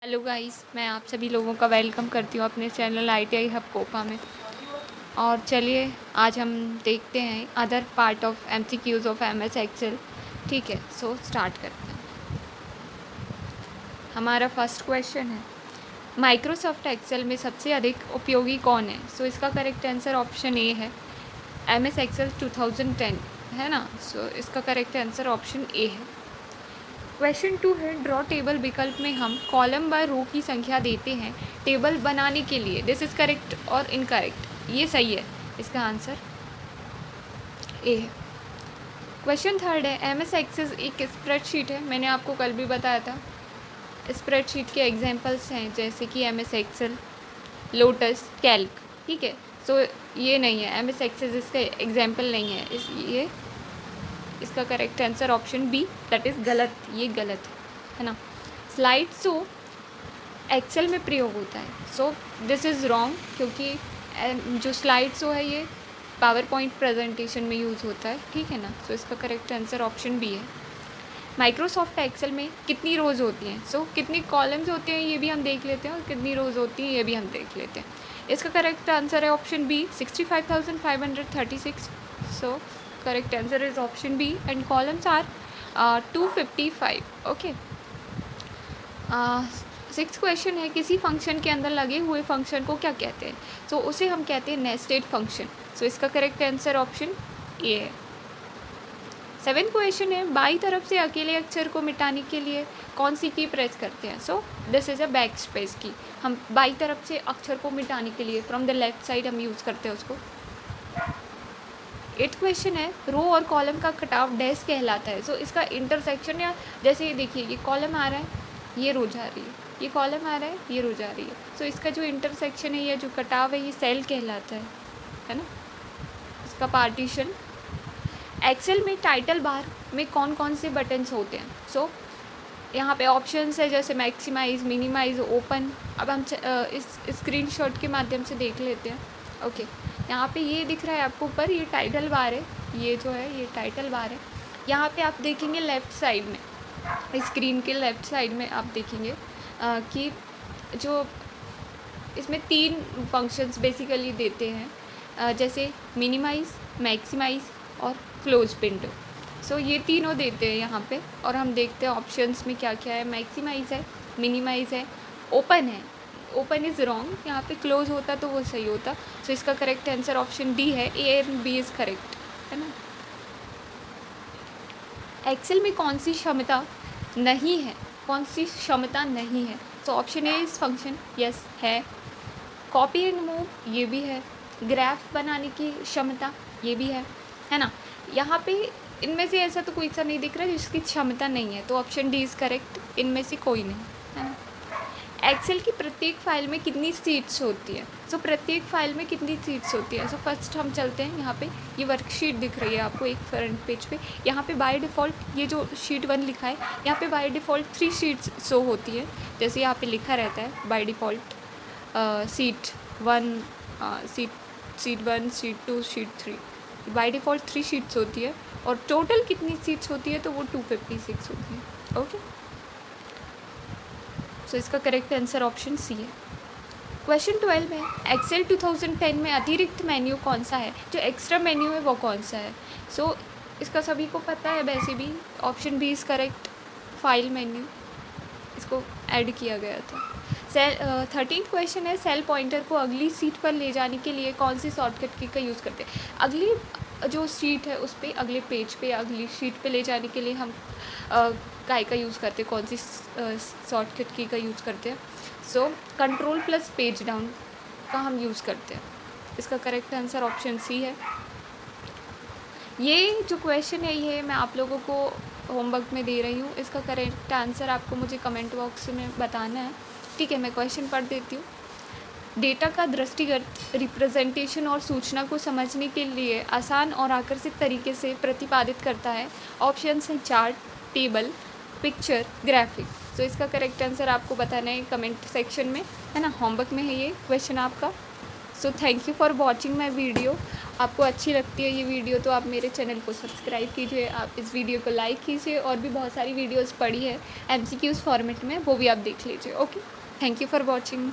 Hello guys, मैं आप सभी लोगों का वेलकम करती हूँ अपने चैनल ITI हब कोपा में। और चलिए आज हम देखते हैं other part of MCQs of MS Excel. ठीक है, सो स्टार्ट करते हैं। हमारा फर्स्ट क्वेश्चन है, माइक्रोसॉफ्ट एक्सेल में सबसे अधिक उपयोगी कौन है? सो इसका करेक्ट आंसर ऑप्शन ए है, MS एक्सेल 2010 है ना। सो इसका करेक्ट आंसर ऑप्शन ए है। क्वेश्चन 2 है, ड्रॉ टेबल विकल्प में हम कॉलम व रो की संख्या देते हैं टेबल बनाने के लिए। दिस इज़ करेक्ट और इनकरेक्ट? ये सही है, इसका आंसर ए है। क्वेश्चन 3 है, MS एक्सेल एक स्प्रेडशीट है। मैंने आपको कल भी बताया था। स्प्रेडशीट के एग्जांपल्स हैं जैसे कि MS एक्सेल, लोटस, कैल्क। ठीक है, सो ये नहीं है, MS एक्सेल इसका एग्जाम्पल नहीं है। इसका correct answer option B, that is गलत। ये गलत है ना। स्लाइड शो एक्सेल में प्रयोग होता है, सो दिस इज़ रॉन्ग, क्योंकि जो स्लाइड शो है ये पावर पॉइंट प्रेजेंटेशन में यूज़ होता है। ठीक है ना। सो इसका करेक्ट आंसर ऑप्शन बी है। माइक्रोसॉफ्ट एक्सेल में कितनी रोज़ होती हैं? सो कितनी कॉलम्स होते हैं ये भी हम देख लेते हैं, और कितनी रोज़ होती हैं ये भी हम देख लेते हैं। इसका करेक्ट आंसर है option B, 65,536। So correct answer is option B and columns are 255. okay. Six question है, किसी फंक्शन के अंदर लगे हुए फंक्शन को क्या कहते हैं? सो उसे हम कहते हैं नेस्टेड फंक्शन। सो इसका करेक्ट आंसर ऑप्शन ए है। 7 क्वेश्चन है, बाई तरफ से अकेले अक्षर को मिटाने के लिए कौन सी की प्रेस करते हैं? So this is a back space की। हम बाई तरफ से अक्षर को मिटाने के लिए फ्रॉम द लेफ्ट साइड हम यूज़ करते हैं उसको। 8 क्वेश्चन है, रो और कॉलम का कटाव डैश कहलाता है। सो इसका इंटरसेक्शन, या जैसे ये देखिए, ये कॉलम आ रहा है, ये रो जा रही है, ये कॉलम आ रहा है, ये रो जा रही है। सो इसका जो इंटरसेक्शन है या जो कटाव है, ये सेल कहलाता है ना, इसका पार्टीशन। एक्सेल में टाइटल बार में कौन कौन से बटन्स होते हैं? सो यहाँ पे ऑप्शंस है जैसे मैक्सिमाइज, मिनिमाइज, ओपन। अब हम इस स्क्रीनशॉट के माध्यम से देख लेते हैं। ओके, यहाँ पे ये दिख रहा है आपको ऊपर, ये टाइटल बार है, ये जो है ये टाइटल बार है। यहाँ पे आप देखेंगे लेफ़्ट साइड में, स्क्रीन के लेफ़्ट साइड में आप देखेंगे कि जो इसमें 3 फंक्शंस बेसिकली देते हैं, जैसे मिनिमाइज, मैक्सिमाइज और क्लोज विंडो। सो ये तीनों देते हैं यहाँ पे, और हम देखते हैं ऑप्शंस में क्या क्या है। मैक्सिमाइज़ है, मिनिमाइज़ है, ओपन है। ओपन इज़ रॉन्ग, यहाँ पे क्लोज होता तो वो सही होता। सो इसका करेक्ट आंसर ऑप्शन डी है, A and B is correct, है ना। एक्सेल में कौन सी क्षमता नहीं है? कौन सी क्षमता नहीं है? So option A is function, yes है। कॉपी एंड मूव, ये भी है। ग्राफ बनाने की क्षमता, ये भी है ना। यहाँ पे इनमें से ऐसा तो कोई सा नहीं दिख रहा है जिसकी क्षमता नहीं है, तो ऑप्शन डी इज़ करेक्ट, इनमें से कोई नहीं, है ना। एक्सेल की प्रत्येक फाइल में कितनी सीट्स होती है? सो प्रत्येक फाइल में कितनी सीट्स होती है? सो फर्स्ट हम चलते हैं, यहाँ पे ये वर्कशीट दिख रही है आपको एक फ्रंट पेज पे। यहाँ पे बाय डिफ़ॉल्ट ये जो शीट 1 लिखा है, यहाँ पे बाय डिफ़ॉल्ट 3 शीट्स शो होती है, जैसे यहाँ पे लिखा रहता है by default seat 1, seat 1, seat 2, seat 3। By default 3 sheets होती है, और टोटल कितनी सीट्स होती है? तो वो 256 होती है। ओके, सो इसका करेक्ट आंसर ऑप्शन सी है। क्वेश्चन 12 है, एक्सेल 2010 में अतिरिक्त मेन्यू कौन सा है? जो एक्स्ट्रा मेन्यू है वो कौन सा है? सो इसका सभी को पता है वैसे भी, option B is correct, file menu, इसको ऐड किया गया था। 13 क्वेश्चन है, सेल पॉइंटर को अगली सीट पर ले जाने के लिए कौन सी शॉर्टकट की का यूज़ करते हैं? अगली जो सीट है उस पर, अगले पेज पे, अगली शीट पे ले जाने के लिए हम काय का यूज़ करते हैं? कौन सी शॉर्टकट की का यूज़ करते हैं? So control plus page down का हम यूज़ करते हैं। इसका करेक्ट आंसर ऑप्शन सी है। ये जो क्वेश्चन है ये मैं आप लोगों को होमवर्क में दे रही हूँ, इसका करेक्ट आंसर आपको मुझे कमेंट बॉक्स में बताना है। ठीक है, मैं क्वेश्चन पढ़ देती हूँ। डेटा का दृष्टिगत रिप्रेजेंटेशन और सूचना को समझने के लिए आसान और आकर्षक तरीके से प्रतिपादित करता है। ऑप्शंस हैं चार्ट, टेबल, पिक्चर, ग्राफिक। तो इसका करेक्ट आंसर आपको बताना है कमेंट सेक्शन में, है ना। होमवर्क में है ये क्वेश्चन आपका। So thank you for watching my video. आपको अच्छी लगती है ये वीडियो तो आप मेरे चैनल को सब्सक्राइब कीजिए, आप इस वीडियो को लाइक कीजिए, और भी बहुत सारी वीडियोज़ पड़ी है MCQs फॉर्मेट में, वो भी आप देख लीजिए। Okay, thank you for watching.